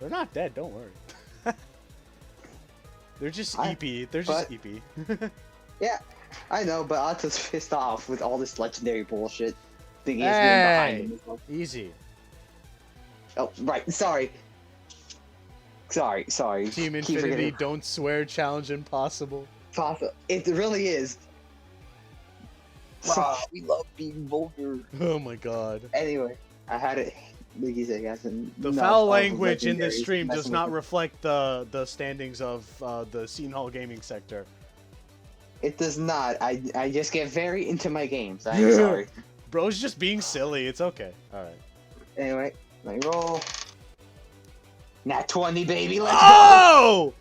They're not dead, don't worry. They're just EP. They're just EP. Yeah, I know, but Autta's pissed off with all this legendary bullshit. Thinking he's getting behind him. Easy. Oh, right. Sorry. Team Infinity, don't swear, challenge impossible. It really is. Wow, we love being vulgar. Oh my god. Anyway, I had it. The foul language in this stream does not reflect the standings of the Scene Hall gaming sector. It does not. I just get very into my games. I'm sorry. Bro's just being silly. It's okay. Alright. Anyway, let me roll. Nat 20, baby. Let's go!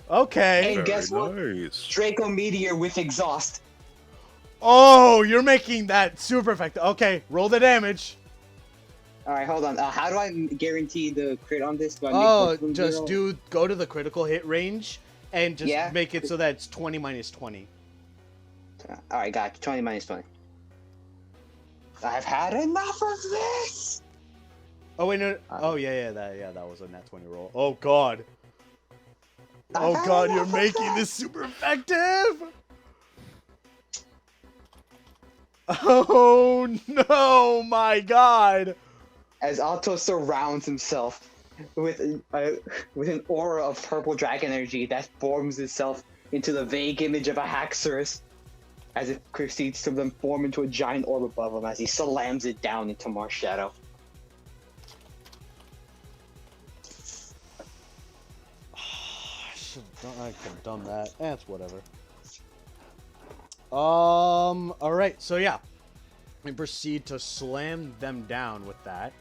Okay. And guess what? Draco Meteor with exhaust. Oh, you're making that super effective. Okay, roll the damage. Alright, hold on. How do I guarantee the crit on this? Do I just go to the critical hit range and just make it so that it's 20 minus 20. Alright, got you. 20 minus 20. I've had enough of this! Oh, wait, no. Oh, that was a nat 20 roll. Oh, God. Oh, God, you're making this super effective! Oh, no, my God! As Auta surrounds himself with an aura of purple dragon energy that forms itself into the vague image of a Haxorus, as it proceeds to then form into a giant orb above him as he slams it down into Marshadow. I could have done that. It's whatever. Alright, so yeah. We proceed to slam them down with that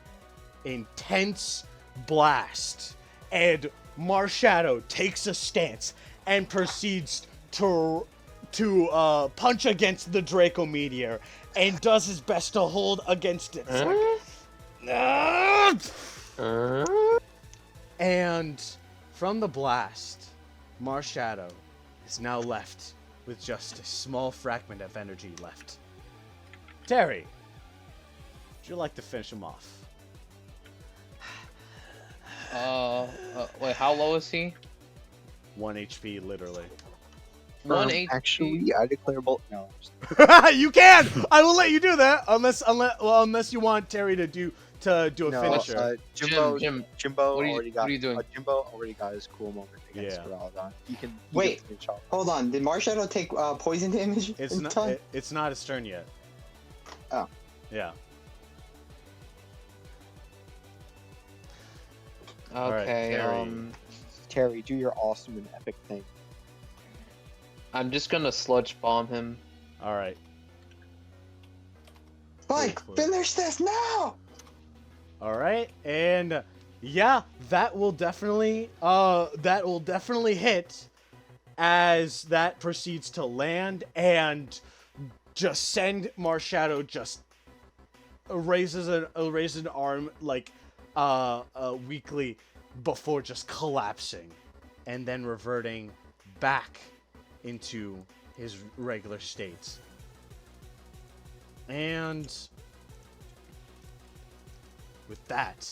intense blast. And Marshadow takes a stance and proceeds to punch against the Draco Meteor and does his best to hold against it. And from the blast, Marshadow is now left with just a small fragment of energy left. Terry, would you like to finish him off? Wait, how low is he? 1 HP, literally. 1 HP? Actually, I declare bolt. No. You can! I will let you do that, unless you want Terry to do a finisher. Jimbo what already got. What are you doing? Jimbo already got his cool moment against Saladin. He can finish off. Hold on. Did Marshadow take poison damage? It's not his turn yet. Oh. Yeah. Okay. Right, Terry, do your awesome and epic thing. I'm just gonna sludge bomb him. All right. Like, finish this now! All right, and yeah, that will definitely hit as that proceeds to land and just send Marshadow just raises an arm like weakly before just collapsing and then reverting back into his regular state. And with that,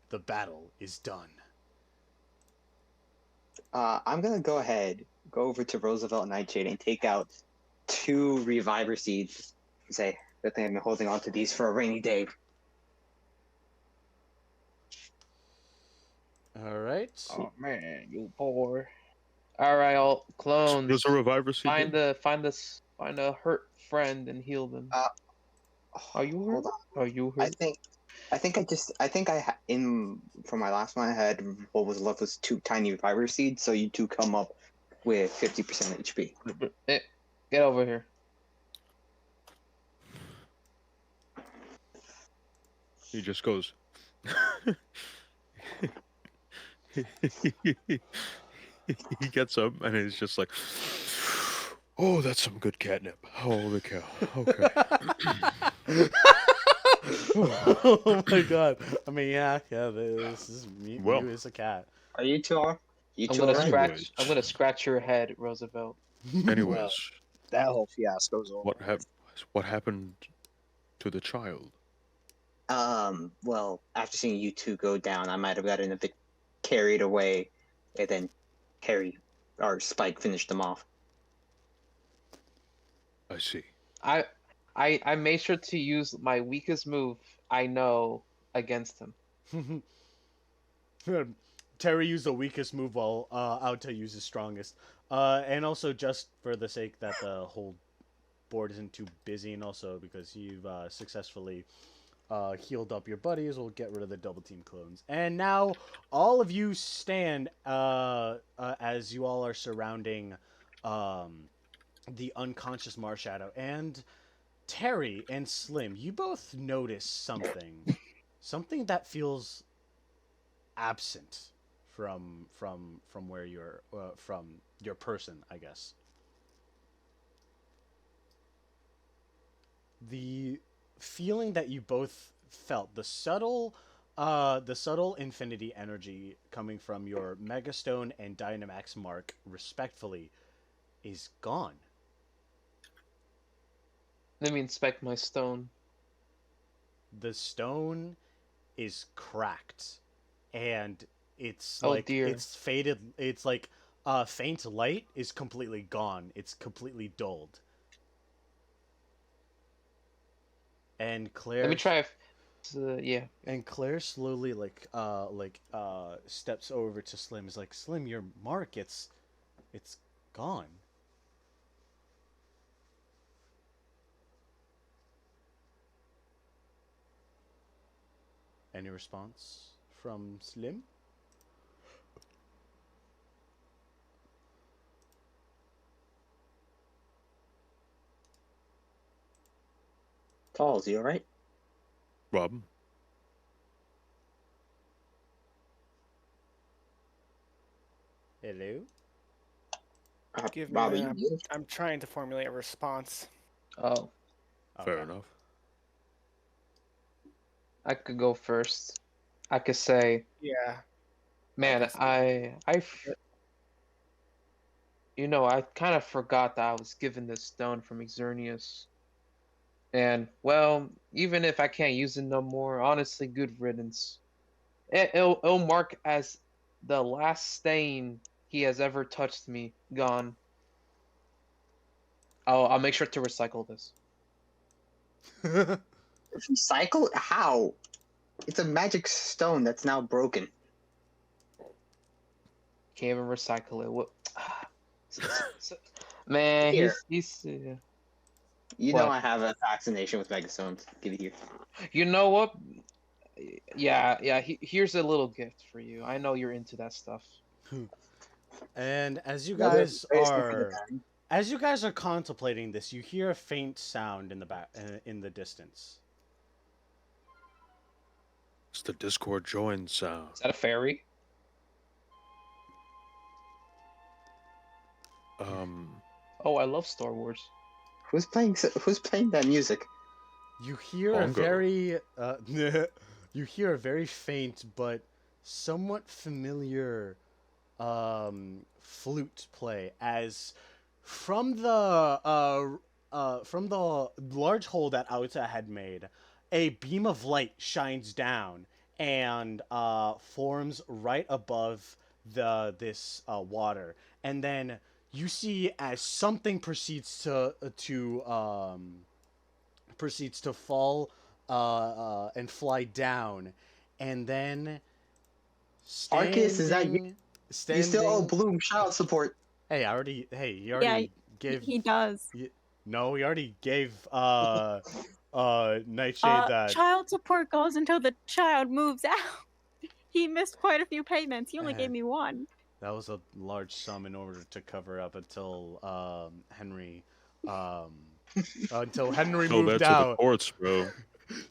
the battle is done. I'm gonna go over to Roosevelt and Nightshade and take out 2 Reviver Seeds and say, good thing I've been holding on to these for a rainy day. Alright. Oh man, you poor. Alright, I'll clone. There's a Reviver Seed. Find a hurt friend and heal them. Are you hurt? Are you hurt? I think from my last one I had what was left was 2 tiny Reviver Seeds, so you 2 come up with 50% HP. Get over here. He just goes. He gets up and he's just like, oh, that's some good catnip. Holy cow. Okay. Oh my god. I mean, yeah, this is me. Well, you is a cat. Are you two? I'm gonna scratch your head, Roosevelt. Anyways, That whole fiasco's over. what happened to the child? Well, after seeing you 2 go down, I might have gotten a bit carried away, and then Harry or Spike finished them off. I see. I made sure to use my weakest move I know against him. Terry used the weakest move while Auta used his strongest. And also just for the sake that the whole board isn't too busy, and also because you've successfully healed up your buddies, we'll get rid of the double team clones. And now all of you stand as you all are surrounding the unconscious Marshadow. And Terry and Slim, you both notice something. Something that feels absent from where you're from your person, I guess. The feeling that you both felt, the subtle infinity energy coming from your Megastone and Dynamax mark, respectfully, is gone. Let me inspect my stone. The stone is cracked, and it's dear. it's faded. It's like faint light is completely gone. It's completely dulled. And Claire. Let me try. Yeah. And Claire slowly steps over to Slim. Is like, Slim, your mark, it's gone. Any response from Slim? Falls, you alright? Rob? Hello? Give me. Bobby, I'm trying to formulate a response. Oh, Fair enough. I could go first. I could say, Yeah. man, you know, I kind of forgot that I was given this stone from Xerneas. And, well, even if I can't use it no more, honestly, good riddance. It'll mark as the last stain he has ever touched me gone. I'll make sure to recycle this. Recycle? How? It's a magic stone that's now broken. Can't even recycle it. What? Man, Here. he's You What? know I have a fascination with Megastones. Give it here. You know what? Yeah. Here's a little gift for you. I know you're into that stuff. And as you Another guys praise from are Pagán. as you guys are contemplating this, you hear a faint sound in the back in the distance. It's the Discord join sound. Is that a fairy? Oh, I love Star Wars. Who's playing that music? You hear a Bongo. very you hear a very faint but somewhat familiar flute play as from the large hole that Auta had made, a beam of light shines down and forms right above this water, and then you see as something proceeds to fall and fly down, and then Arceus, is that you? standing, You still owe Bloom child support. He already gave. He does. No, he already gave Nightshade that. Child support goes until the child moves out. He missed quite a few payments. He only gave me one. That was a large sum in order to cover up until Henry Tell moved that to the out. courts, bro.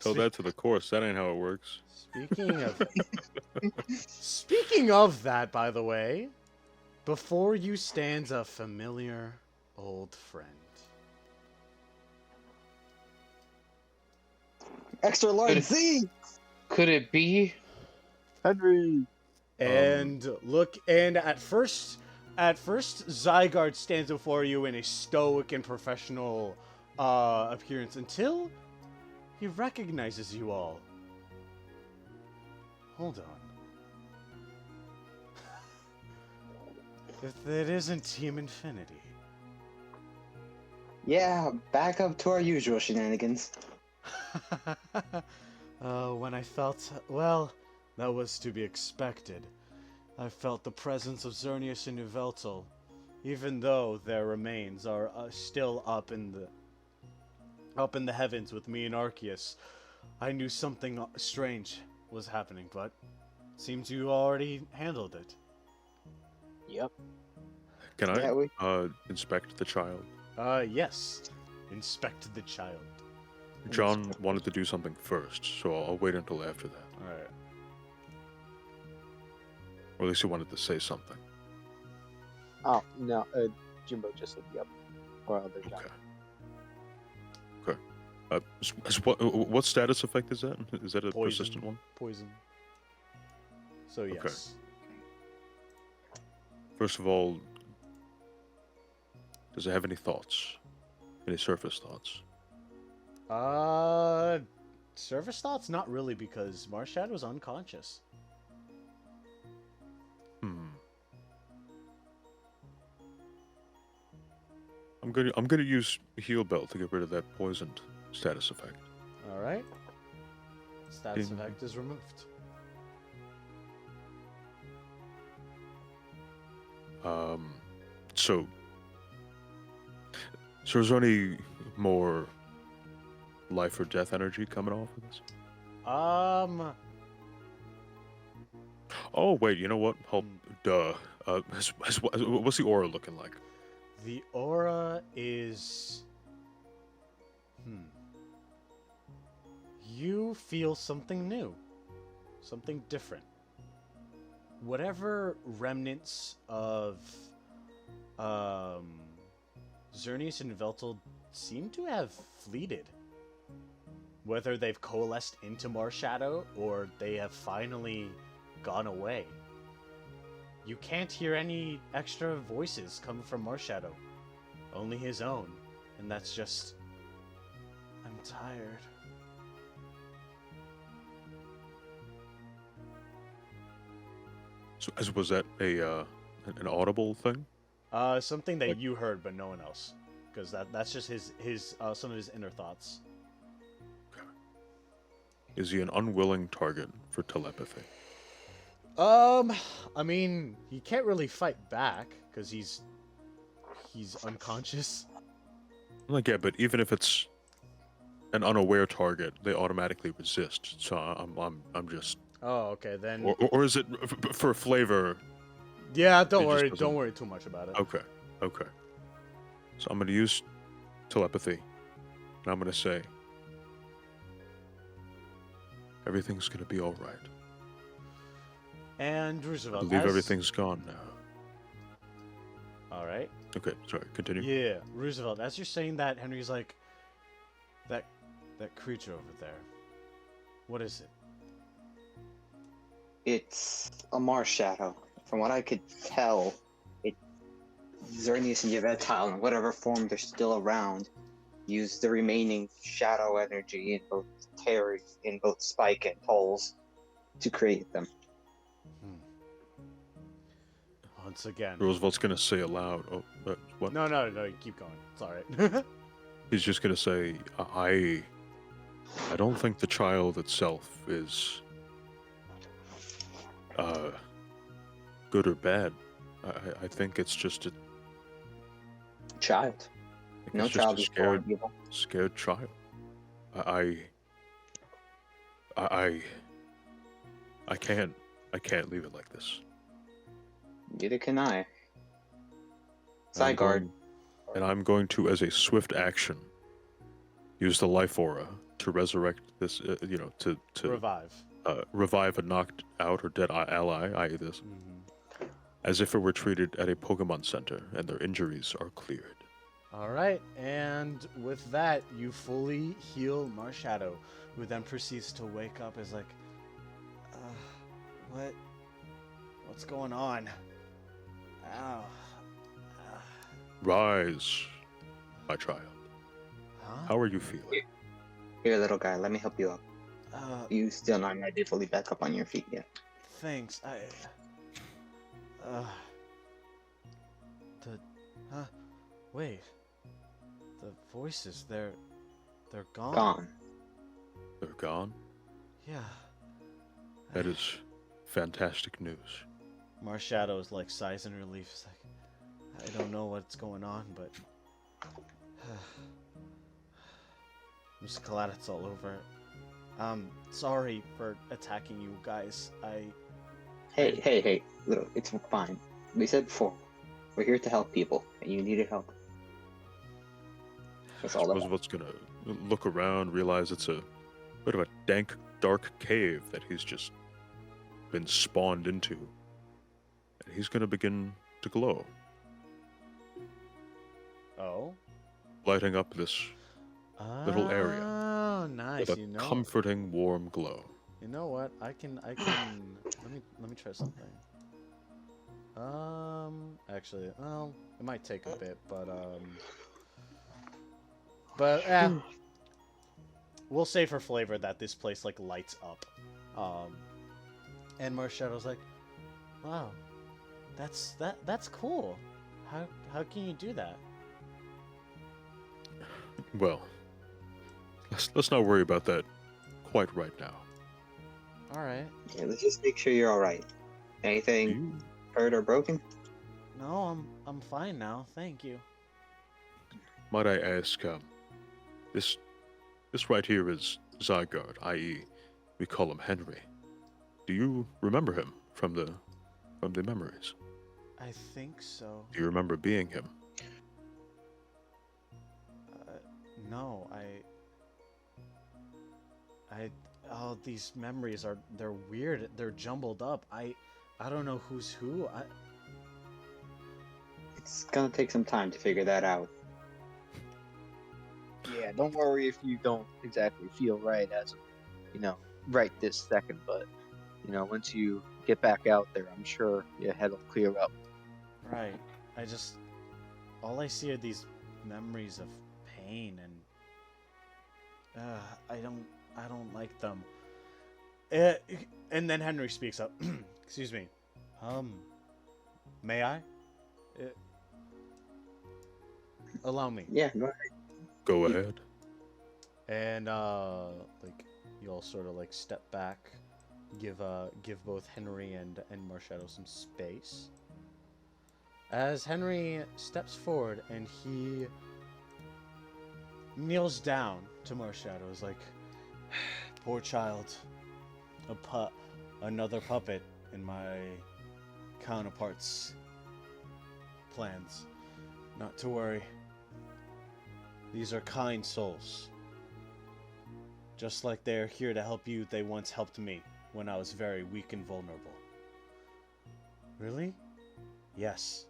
Tell that to the courts. That ain't how it works. Speaking of that, by the way, before you stands a familiar old friend. Extra large Z! Could it be? Henry! And at first Zygarde stands before you in a stoic and professional appearance until he recognizes you all. Hold on. If it isn't Team Infinity. Yeah, back up to our usual shenanigans. When I felt, well, that was to be expected. I felt the presence of Xerneas and Yveltal, even though their remains are still up in the heavens with me and Arceus. I knew something strange was happening, but seems you already handled it. Yep. Can I Yeah, inspect the child? Yes. Inspect the child. John wanted to do something first, so I'll wait until after that. Alright. Or at least he wanted to say something. Oh, no. Jimbo just said yep. Or other John. Okay. What status effect is that? Is that a Poison. persistent one? Poison. So yes. First of all, does it have any thoughts? Any surface thoughts? Surface thoughts? Not really, because Marshadow's unconscious. I'm gonna use Heal Bell to get rid of that poisoned status effect. Alright. Status Ding. effect is removed. So is there any more life or death energy coming off of this? Oh wait, you know what? Hold, duh. What's the aura looking like? The aura is... You feel something new. Something different. Whatever remnants of Xerneas and Yveltal seem to have fleeted. Whether they've coalesced into Marshadow or they have finally gone away. You can't hear any extra voices coming from Marshadow. Only his own. And that's just... I'm tired. So, was that an audible thing? Something that you heard, but no one else. Because that's just his some of his inner thoughts. Is he an unwilling target for telepathy? I mean, he can't really fight back because he's unconscious. Like, yeah, but even if it's an unaware target, they automatically resist. So I'm just. Oh, okay then. Or is it for flavor? Yeah, It don't just worry. doesn't- Don't worry too much about it. Okay. So I'm gonna use telepathy, and I'm gonna say everything's gonna be all right. And I Roosevelt. believe everything's gone now. All right. Okay, sorry. Continue. Yeah, Roosevelt. As you're saying that, Henry's like, that creature over there. What is it? It's a Marshadow. From what I could tell, it's Xerneas and Yveltal, in whatever form they're still around, use the remaining shadow energy in both Spike and Pulse to create them. Once again. Roosevelt's gonna say aloud. Oh, what? No, you keep going. It's all right. He's just gonna say, I don't think the child itself is good or bad. I think it's just a Child. think No it's just child a is born evil. scared child. I can't leave it like this. Neither can I. I'm Side guard. going- And I'm going to, as a swift action, use the life aura to resurrect this. To Revive. revive a knocked out or dead ally, i.e. this, as if it were treated at a Pokemon Center and their injuries are cleared. All right, and with that, you fully heal Marshadow, who then proceeds to wake up as like, what's going on? Ow. Rise, my child. Huh? How are you feeling? Here, little guy, let me help you up. Uh, You still not ready to fully back up on your feet yet. thanks. Wait. The voices, they're gone. Gone. They're gone? Yeah. That is fantastic news. Marshadow's like sighs in relief. It's like, I don't know what's going on, but I'm just glad it's all over. Sorry for attacking you guys. Hey, look, it's fine. We said before, we're here to help people, and you needed help. That's all that Roosevelt's gonna look around, realize it's a bit of a dank, dark cave that he's just been spawned into. And he's gonna begin to glow, Oh? lighting up this little area Oh, nice. with a comforting, warm glow. You know what? I can let me try something. Actually, well, it might take a bit, but we'll say for flavor that this place like lights up. And Marshadow's like, wow, that's cool. How can you do that? Well, let's not worry about that quite right now. All right. Yeah, let's just make sure you're all right. Anything hurt or broken? No, I'm fine now. Thank you. Might I ask, this right here is Zygarde, i.e., we call him Henry. Do you remember him from the memories? I think so. Do you remember being him? No, oh, these memories they're weird. They're jumbled up. I don't know who's who. It's gonna take some time to figure that out. Yeah, don't worry if you don't exactly feel right as of, right this second, but, once you get back out there, I'm sure your head will clear up. Right. All I see are these memories of pain, and I don't like them. And then Henry speaks up. Excuse me. May I? Allow me. Yeah, go ahead. Go ahead. And you all sort of like step back, give both Henry and Marshadow some space. As Henry steps forward and he kneels down to Marshadow, is like, poor child, another puppet in my counterpart's plans. Not to worry. These are kind souls. Just like they're here to help you, they once helped me when I was very weak and vulnerable. Really? Yes.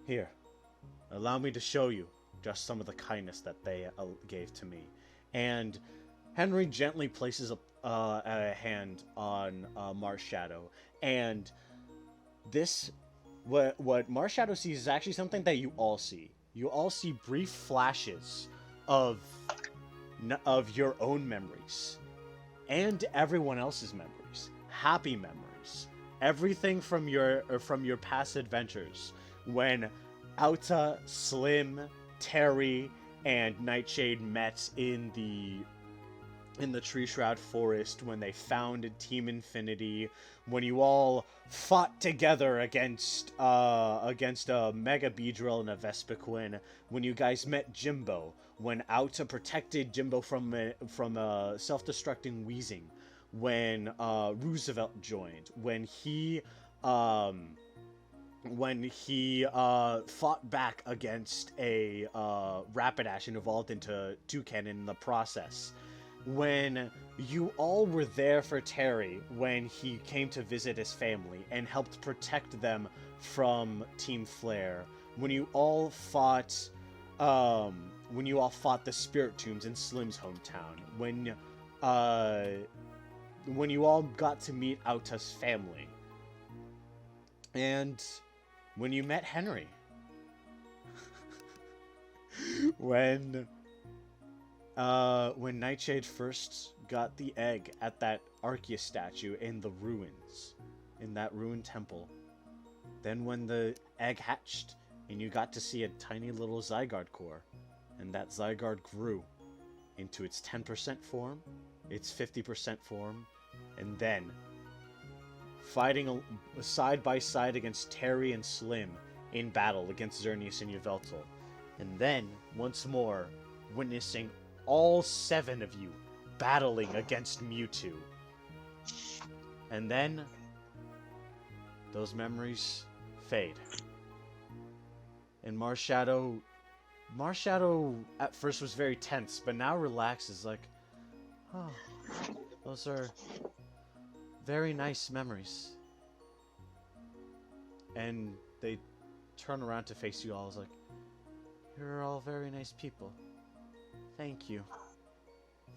Here, allow me to show you just some of the kindness that they gave to me. And Henry gently places a hand on Marshadow, and what Marshadow sees is actually something that you all see. You all see brief flashes of your own memories and everyone else's memories, happy memories, everything from your past adventures when Auta, Slim, Terry, and Nightshade met in the Tree Shroud Forest, when they founded Team Infinity, when you all fought together against a Mega Beedrill and a Vespiquen, when you guys met Jimbo, when Auta protected Jimbo from a self-destructing Weezing, when Roosevelt joined, when he fought back against a Rapidash and evolved into Toucannon in the process. When you all were there for Terry when he came to visit his family and helped protect them from Team Flare. When you all fought the Spirit Tombs in Slim's hometown. When you all got to meet Auta's family. And when you met Henry. When Nightshade first got the egg at that Arceus statue in the ruins, in that ruined temple, Then when the egg hatched, and you got to see a tiny little Zygarde core, and that Zygarde grew into its 10% form, its 50% form, and then fighting side by side against Terry and Slim in battle against Xerneas and Yveltal. And then, once more, witnessing all 7 of you battling against Mewtwo. And then, those memories fade. And Marshadow at first was very tense, but now relaxes like, oh, those are very nice memories. And they turn around to face you all as like, you're all very nice people. Thank you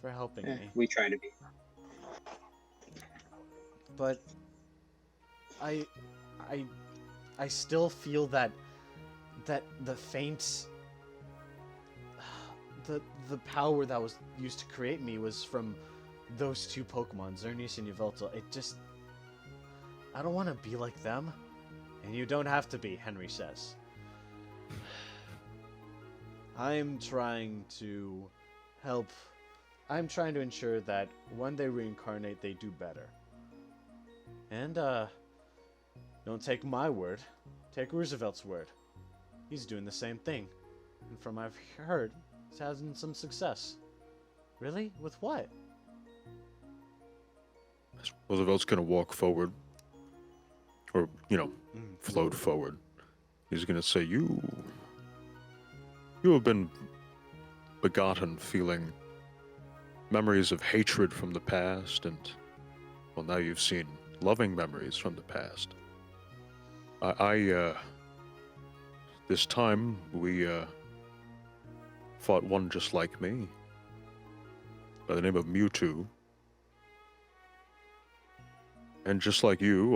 for helping me. We try to be. But I still feel that the faint the power that was used to create me was from those 2 Pokemon, Xerneas and Yveltal. I don't want to be like them. And you don't have to be, Henry says. I'm trying to help. I'm trying to ensure that when they reincarnate, they do better. And, don't take my word. Take Roosevelt's word. He's doing the same thing. And from what I've heard, he's having some success. Really? With what? Roosevelt's gonna walk forward. Or, float forward. He's gonna say, You have been begotten feeling memories of hatred from the past, and, well, now you've seen loving memories from the past. This time, we, fought one just like me, by the name of Mewtwo. And just like you,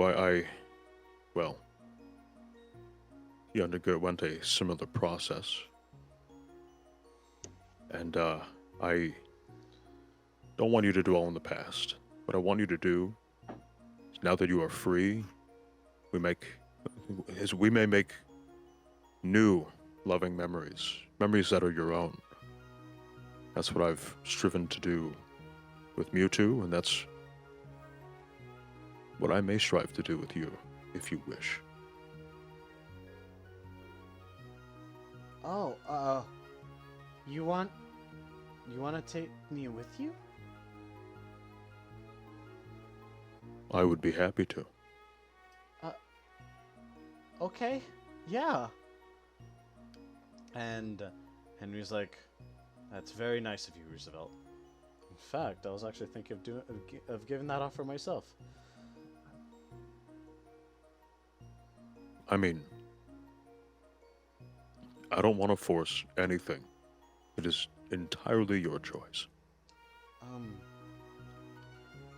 well, he underwent a similar process. And, I don't want you to dwell in the past. What I want you to do is, now that you are free, we may make new loving memories. Memories that are your own. That's what I've striven to do with Mewtwo, and that's what I may strive to do with you, if you wish. Oh, you want to take me with you? I would be happy to. Okay, yeah. And Henry's like, that's very nice of you, Roosevelt. In fact, I was actually thinking of giving that offer myself. I mean, I don't want to force anything. It is entirely your choice.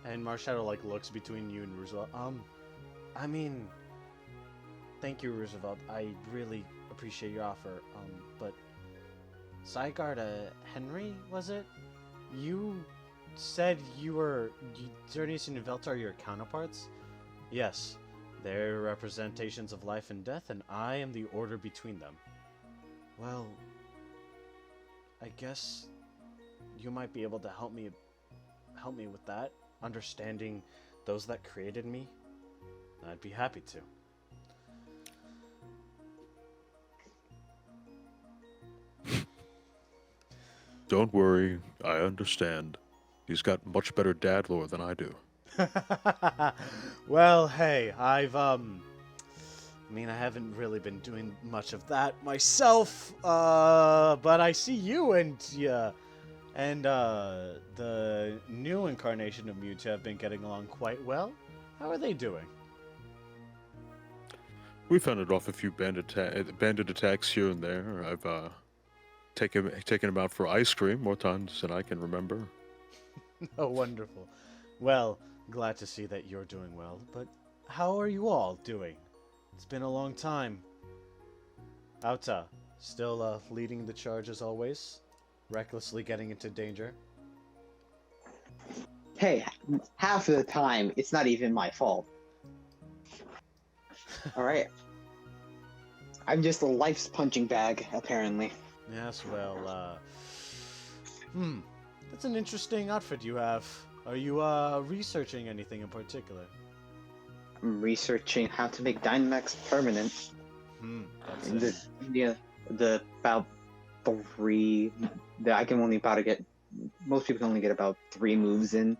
And Marshadow looks between you and Roosevelt. I mean, thank you, Roosevelt. I really appreciate your offer. But Zygarde, Henry, was it? You said Xerneas and Yveltal are your counterparts? Yes. They're representations of life and death, and I am the order between them. Well, I guess you might be able to help me with that, understanding those that created me. I'd be happy to. Don't worry, I understand. He's got much better dad lore than I do. Well, hey, I haven't really been doing much of that myself, but I see you and the new incarnation of Mewtwo have been getting along quite well. How are they doing? We fended off a few bandit attacks here and there. I've taken him out for ice cream more times than I can remember. Oh, wonderful. Well, glad to see that you're doing well, but how are you all doing? It's been a long time. Auta, still leading the charge as always, recklessly getting into danger. Hey, half of the time, it's not even my fault. All right. I'm just a life's punching bag, apparently. Yes, well, that's an interesting outfit you have. Are you, researching anything in particular? I'm researching how to make Dynamax permanent. That's And it. the about 3 that I can only about get. Most people can only get about 3 moves in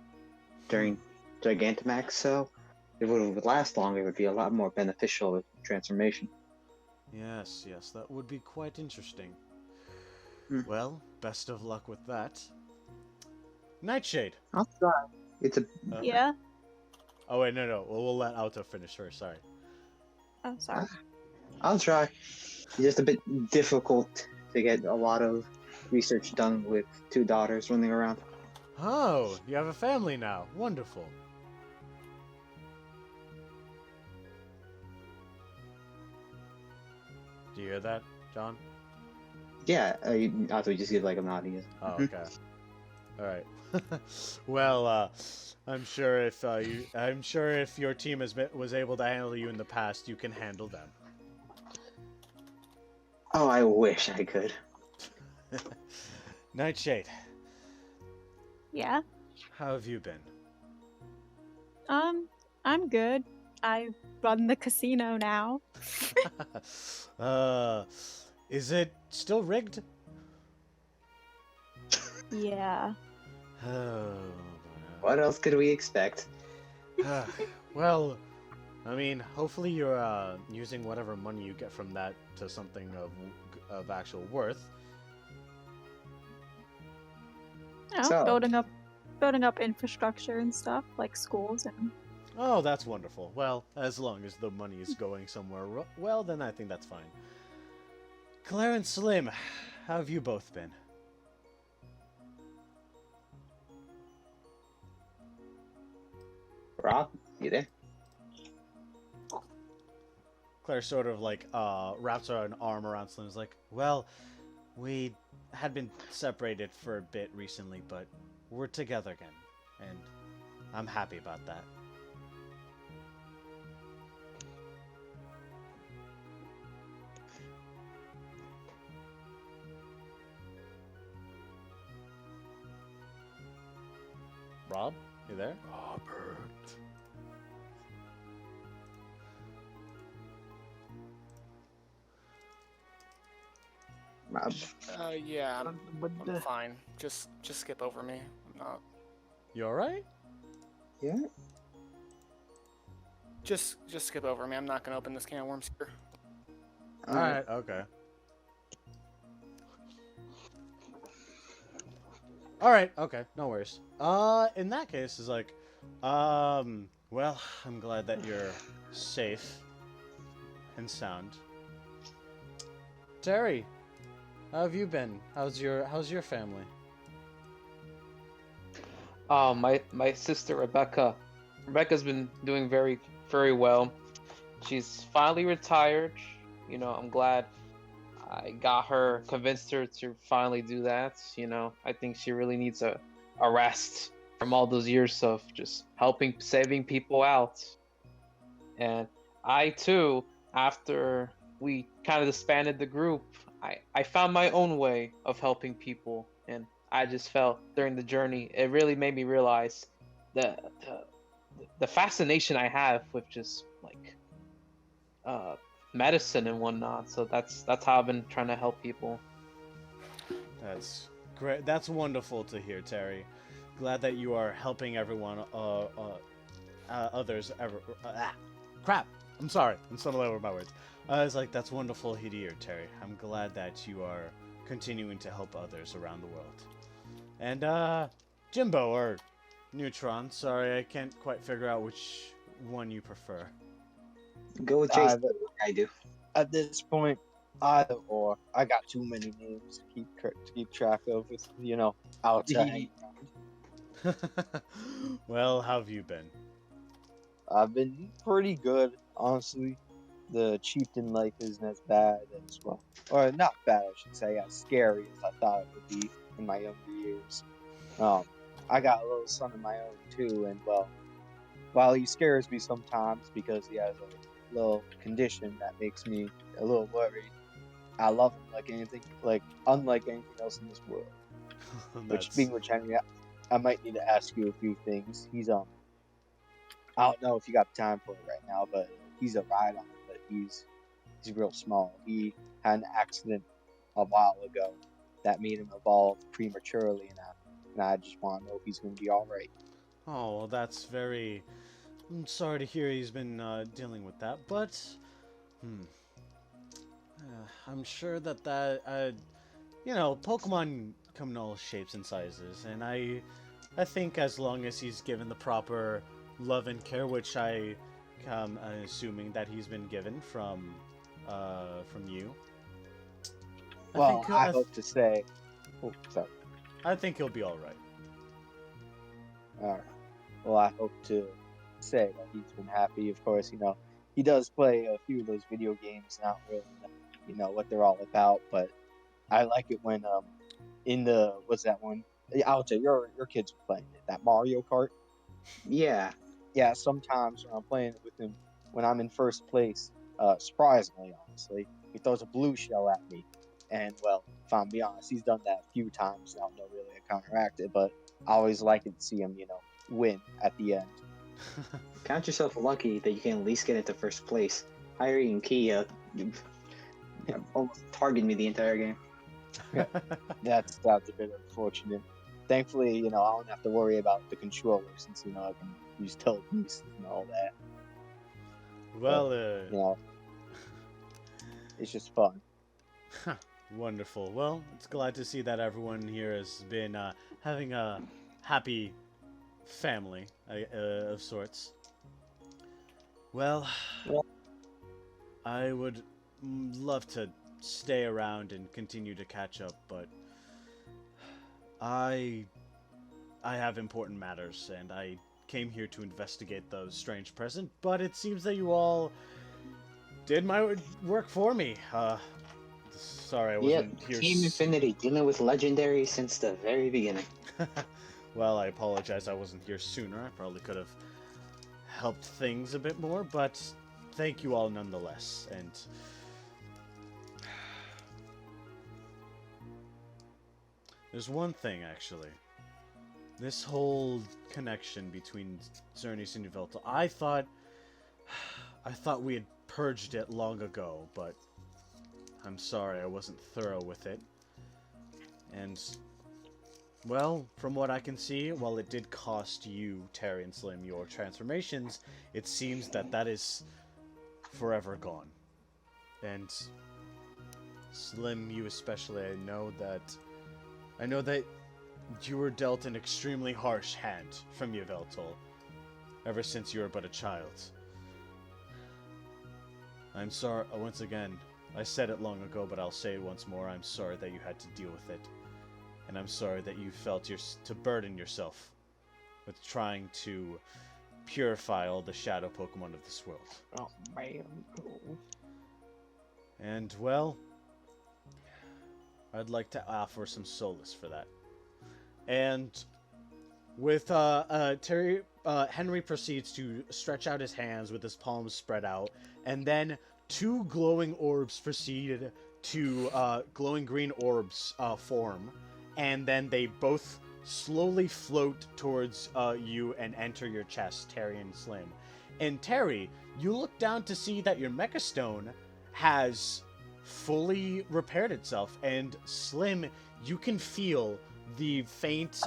during Gigantamax, so if it would last longer, it would be a lot more beneficial with transformation. Yes, that would be quite interesting. Hmm. Well, best of luck with that. Nightshade. I'll try. It's a Yeah. Oh wait, no. We'll let Auta finish first. Sorry. Oh, sorry. I'll try. It's just a bit difficult to get a lot of research done with 2 daughters running around. Oh, you have a family now. Wonderful. Do you hear that, John? Yeah, I thought we just give like a nod. Yes. Oh, okay. All right. Well, I'm sure if your team was able to handle you in the past, you can handle them. Oh, I wish I could. Nightshade, Yeah. how have you been? I'm good. I run the casino now. Is it still rigged? Yeah. Oh. What else could we expect? Well, I mean, hopefully you're using whatever money you get from that to something of actual worth. You know, So- building up infrastructure and stuff like schools and. Oh, that's wonderful. Well, as long as the money is going somewhere well, then I think that's fine. Claire and Slim, how have you both been? Rob, you there? Claire sort of like wraps an arm around Slim's like, well, we had been separated for a bit recently, but we're together again, and I'm happy about that. Rob, you there? Robert. Rob. Yeah, I'm fine. Just skip over me. I'm not. You alright? Yeah. Just skip over me. I'm not gonna open this can of worms here. Alright, okay. Alright, okay, no worries. In that case, it's like, well, I'm glad that you're safe and sound. Terry, how have you been? How's your family? My sister Rebecca. Rebecca's been doing very, very well. She's finally retired. You know, I'm glad I convinced her to finally do that. You know, I think she really needs a rest from all those years of just saving people out. And I too, after we kind of disbanded the group, I found my own way of helping people, and I just felt during the journey it really made me realize the fascination I have with just like medicine and whatnot. So that's how I've been trying to help people. That's great. That's wonderful to hear, Terry. Glad that you are helping everyone, others. Crap. I'm sorry. I'm stumbling over my words. It's like, that's wonderful to hear, Terry. I'm glad that you are continuing to help others around the world. And, Jimbo, or Neutron, sorry, I can't quite figure out which one you prefer. Go with Jason. I do. At this point, either or. I got too many names to keep track of. With outside. Well, how have you been? I've been pretty good, honestly. The chieftain life isn't as bad as or not bad, I should say, as scary as I thought it would be in my younger years. I got a little son of my own too, and while he scares me sometimes because he has little condition that makes me a little worried. I love him like anything, like unlike anything else in this world. Which, speaking of Henry, I might need to ask you a few things. He's I don't know if you got time for it right now, but he's a ride on, but he's real small. He had an accident a while ago that made him evolve prematurely, and I just want to know if he's going to be all right. Oh, well, that's very. I'm sorry to hear he's been dealing with that, but I'm sure that Pokemon come in all shapes and sizes, and I think as long as he's given the proper love and care, which I'm assuming that he's been given from you. Well, I hope to say. Oh, sorry. I think he'll be all right. All right. Well, I hope to say that he's been happy. Of course, he does play a few of those video games. Not really, what they're all about, but I like it when in the what's that one? Auta, your kids are playing it. That Mario Kart. Yeah. Yeah. Sometimes when I'm playing it with him, when I'm in first place, surprisingly, honestly, he throws a blue shell at me. And, well, if I'm being honest, he's done that a few times. I don't know really to counteract it, but I always like it to see him, win at the end. Count yourself lucky that you can at least get into first place. Hyrie and Kia almost targeted me the entire game. That's a bit unfortunate. Thankfully, I don't have to worry about the controller since, I can use telekinesis and all that. Well, but, it's just fun. Wonderful. Well, it's glad to see that everyone here has been having a happy family of sorts. Well, I would love to stay around and continue to catch up, but I have important matters, and I came here to investigate the strange present, but it seems that you all did my work for me. Sorry, I wasn't here. Team Infinity, dealing with legendary since the very beginning. Well, I apologize I wasn't here sooner. I probably could have helped things a bit more, but thank you all nonetheless. And there's one thing, actually. This whole connection between Xerneas and Yveltal, I thought we had purged it long ago, but I'm sorry I wasn't thorough with it. And, well, from what I can see, while it did cost you, Terry and Slim, your transformations, it seems that is forever gone. And Slim, you especially, I know that you were dealt an extremely harsh hand from Yveltal ever since you were but a child. I'm sorry, once again, I said it long ago, but I'll say it once more. I'm sorry that you had to deal with it. And I'm sorry that you felt to burden yourself with trying to purify all the shadow Pokemon of this world. Oh, man. And, well, I'd like to offer some solace for that. And with Henry proceeds to stretch out his hands with his palms spread out, and then two glowing orbs proceeded to glowing green orbs form, and then they both slowly float towards you and enter your chest, Terry and Slim. And Terry, you look down to see that your Mecha Stone has fully repaired itself, and Slim, you can feel the faint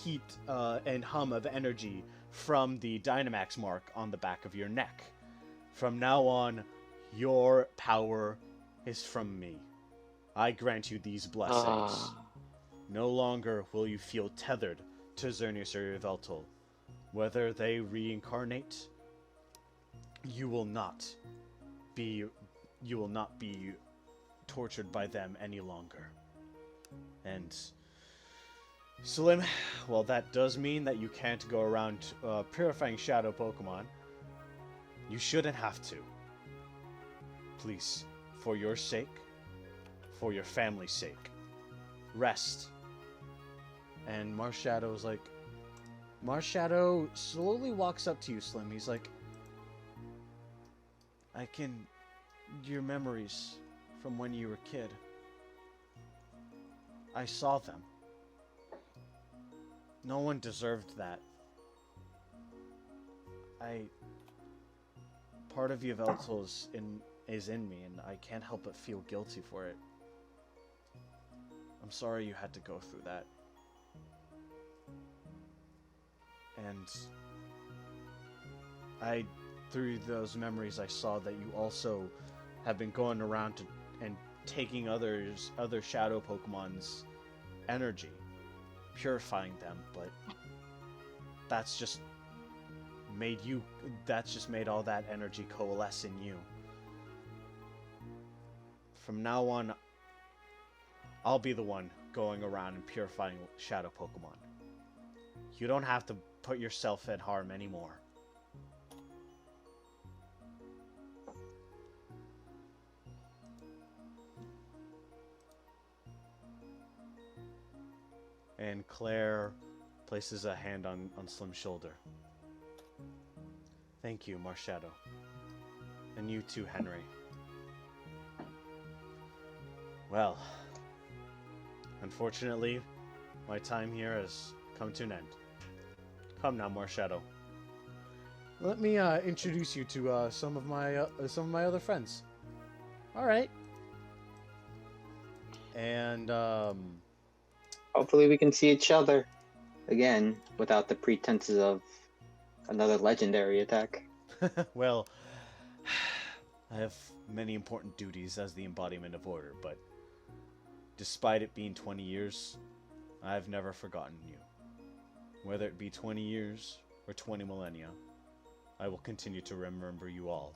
heat and hum of energy from the Dynamax mark on the back of your neck. From now on, your power is from me. I grant you these blessings. No longer will you feel tethered to Xerneas or Yveltal. Whether they reincarnate, you will not be tortured by them any longer. And Slim, well, that does mean that you can't go around purifying shadow Pokemon. You shouldn't have to. Please, for your sake, for your family's sake, rest. And Marshadow like, Marshadow slowly walks up to you, Slim. He's like, Your memories from when you were a kid. I saw them. No one deserved that. Part of Yveltal is in me, and I can't help but feel guilty for it. I'm sorry you had to go through that. And through those memories, I saw that you also have been going around and taking other shadow Pokemon's energy, purifying them, but that's just made all that energy coalesce in you. From now on, I'll be the one going around and purifying shadow Pokemon. You don't have to put yourself in harm anymore. And Claire places a hand on Slim's shoulder. Thank you, Marshadow. And you too, Henry. Well, unfortunately, my time here has come to an end. Come now, Marshadow. Let me introduce you to some of my other friends. All right. And hopefully we can see each other again without the pretenses of another legendary attack. well, I have many important duties as the embodiment of order, but despite it being 20 years, I've never forgotten you. Whether it be 20 years or 20 millennia, I will continue to remember you all.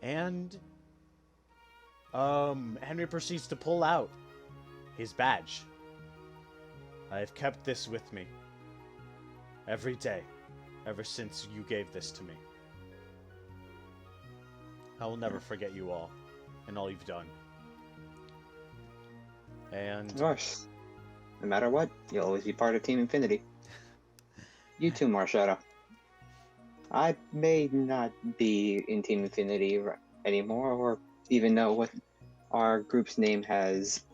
And Henry proceeds to pull out his badge. I have kept this with me every day, ever since you gave this to me. I will never forget you all, and all you've done. And of course, no matter what, you'll always be part of Team Infinity. You too, Marshadow. I may not be in Team Infinity anymore, or even know what our group's name has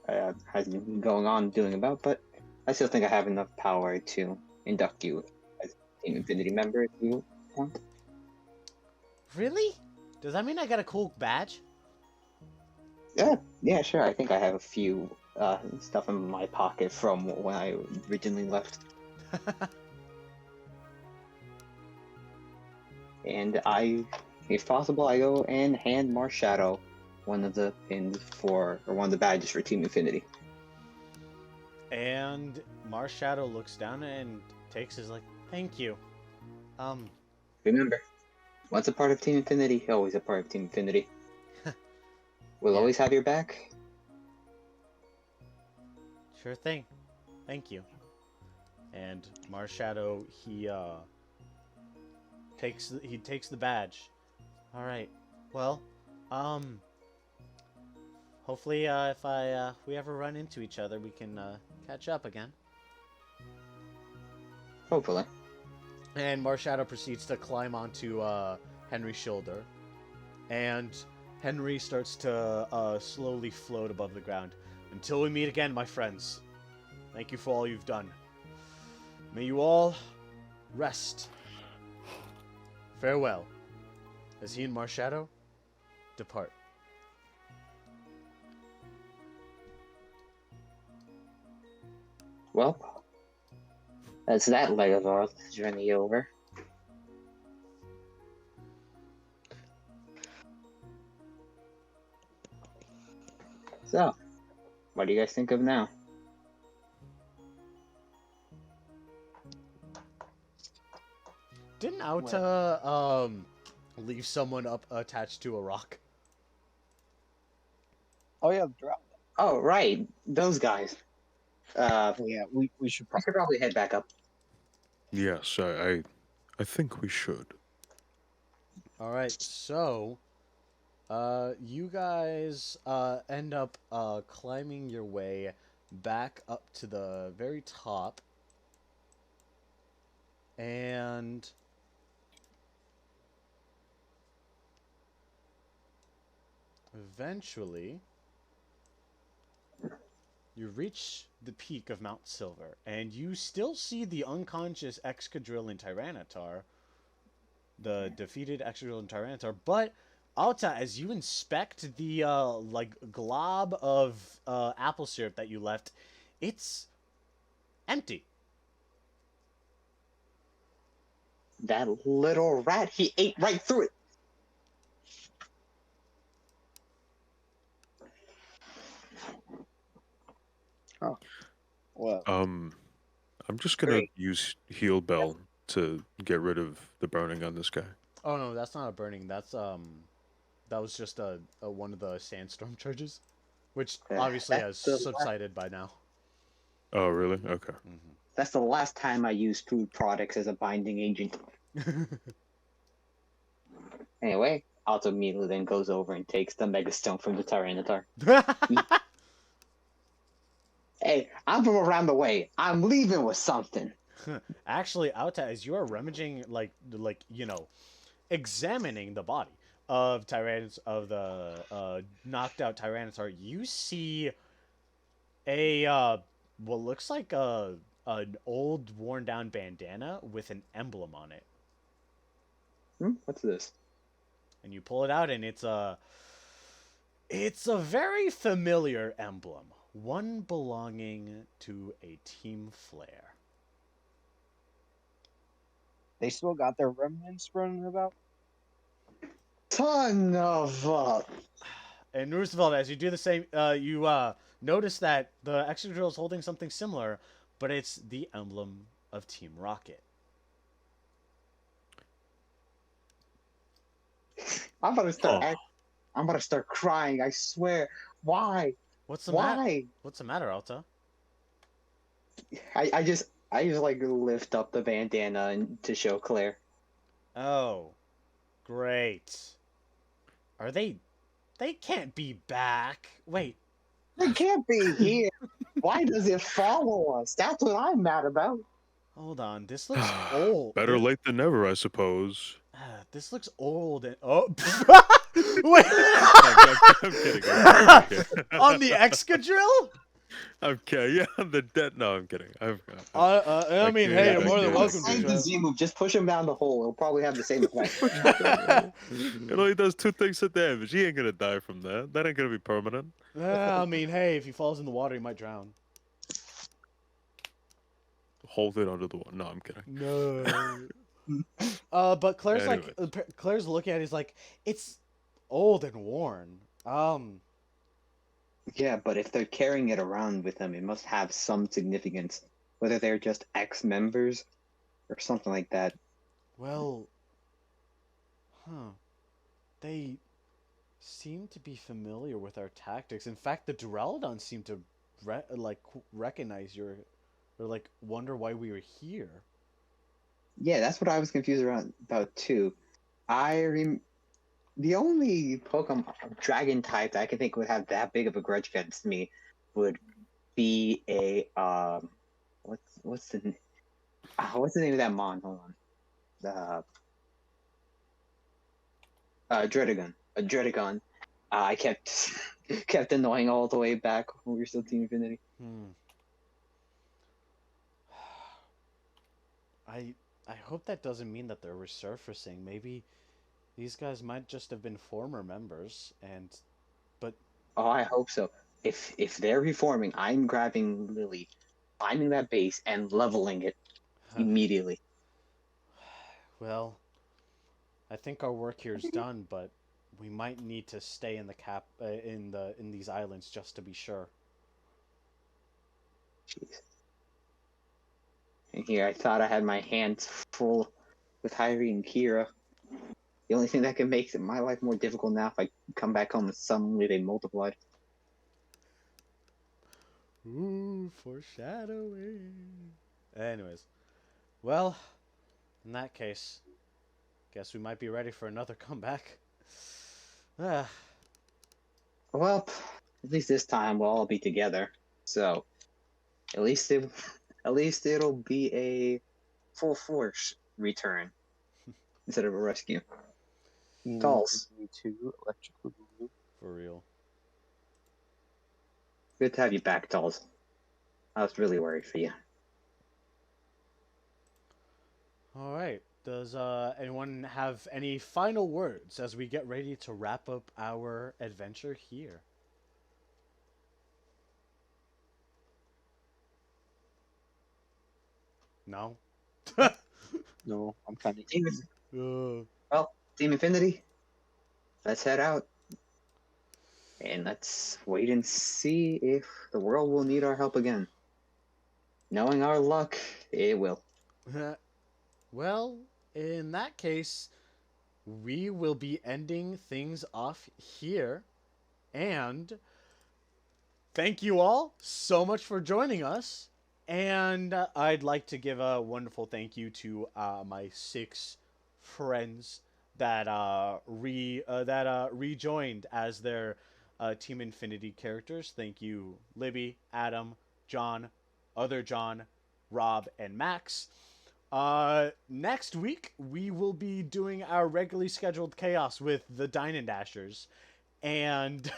been going on doing about, but I still think I have enough power to induct you as a Team Infinity member if you want. Really? Does that mean I got a cool badge? Yeah, sure. I think I have a few stuff in my pocket from when I originally left. And if possible, I go and hand Marshadow one of the badges for Team Infinity. And Marshadow looks down and takes his thank you. Remember, once a part of Team Infinity, always a part of Team Infinity. We'll Yeah. always have your back. Sure thing. Thank you. And Marshadow, he takes the badge. All right. Well, hopefully, if we ever run into each other, we can catch up again. Hopefully. And Marshadow proceeds to climb onto Henry's shoulder, and Henry starts to slowly float above the ground. Until we meet again, my friends. Thank you for all you've done. May you all rest. Farewell. As he and Marshadow depart. Well, that's that leg of our journey over. So, what do you guys think of now? Didn't Auta leave someone up attached to a rock? Oh yeah, the drop. Oh, right, those guys. Yeah, we should I should probably head back up. Yes, I think we should. All right, so you guys end up climbing your way back up to the very top, and eventually, you reach the peak of Mount Silver, and you still see the unconscious Excadrill and Tyranitar, the defeated Excadrill and Tyranitar, but Auta, as you inspect the like glob of apple syrup that you left, it's empty. That little rat, he ate right through it. Well, I'm just gonna Great. use Heal Bell to get rid of the burning on this guy. Oh no, that's not a burning. That's that was just a one of the sandstorm charges, which obviously has That's the subsided by now. Oh, really? Okay. That's the last time I used food products as a binding agent. Anyway, Auto immediately then goes over and takes the Mega Stone from the Tyranitar. Hey, I'm from around the way. I'm leaving with something. Actually, Auta, as you are rummaging, like you know, examining the body of the knocked out Tyranitar, you see a what looks like an old worn down bandana with an emblem on it. What's this? And you pull it out, and it's a very familiar emblem, one belonging to a Team Flare. they still got their remnants running about. Ton of And Roosevelt, as you do the same, you notice that the Excadrill is holding something similar, but it's the emblem of Team Rocket. I'm about to start. Oh. I'm about to start crying. I swear. Why? What's the matter? Why? What's the matter, Alta? I just like lift up the bandana and to show Claire. Oh, great. Are they? They can't be back. Wait. They can't be here. Why does it follow us? That's what I'm mad about. Hold on. This looks old. Better late than never, I suppose. This looks old and wait. I'm kidding. I'm kidding. On the Excadrill? I'm kidding. Yeah, the dead. No, I'm kidding. I mean, hey, you're more than welcome Same to. the Z move. Just push him down the hole. It'll probably have the same effect. It only does 2 things of damage. He ain't gonna die from that. That ain't gonna be permanent. I mean, hey, if he falls in the water, he might drown. Hold it under the water. No, I'm kidding. No. But Claire's Anyways. like, Claire's looking at it, he's like, it's old and worn. Yeah, but if they're carrying it around with them, it must have some significance. Whether they're just ex-members or something like that. Well, they seem to be familiar with our tactics. In fact, the Duraludons seem to recognize or like wonder why we were here. Yeah, that's what I was confused about too. The only Pokemon Dragon type that I can think would have that big of a grudge against me would be a what's the name of that mon? Hold on. Dredagon. A Dredagon. I kept annoying all the way back when we were still Team Infinity. I hope that doesn't mean that they're resurfacing. Maybe these guys might just have been former members, but Oh, I hope so. If they're reforming, I'm grabbing Lily, finding that base, and leveling it immediately. Well, I think our work here is done, but we might need to stay in the in these islands just to be sure. Jeez. And here, I thought I had my hands full with Hyrie and Kira. The only thing that can make my life more difficult now if I come back home and suddenly they multiplied. Ooh, foreshadowing. Anyways, well, in that case, guess we might be ready for another comeback. Well, at least this time we'll all be together. So, at least it'll be a full force return instead of a rescue. Dolls. To electrical blue. For real. Good to have you back, Dolls. I was really worried for you. All right. Does anyone have any final words as we get ready to wrap up our adventure here? No? No, I'm kind of. Team, Uh, well, Team Infinity, let's head out. And let's wait and see if the world will need our help again. Knowing our luck, it will. well, in that case, we will be ending things off here. And thank you all so much for joining us. And I'd like to give a wonderful thank you to my 6 friends that rejoined as their Team Infinity characters. Thank you, Libby, Adam, John, other John, Rob, and Max. Next week we will be doing our regularly scheduled chaos with the Dine Dashers, and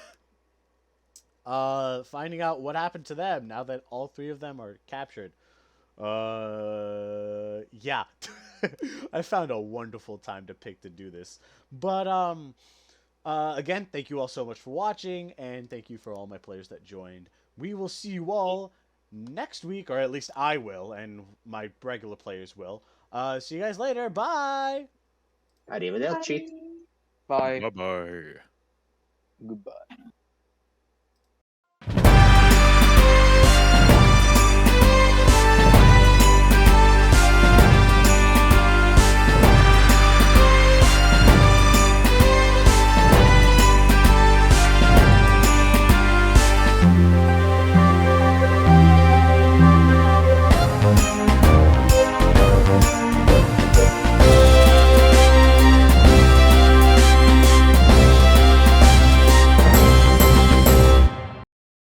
finding out what happened to them now that all 3 of them are captured. Yeah. I found a wonderful time to pick to do this. But again, thank you all so much for watching, and thank you for all my players that joined. We will see you all next week, or at least I will, and my regular players will. See you guys later. Bye. Arrivederci. Bye. Bye bye. Goodbye.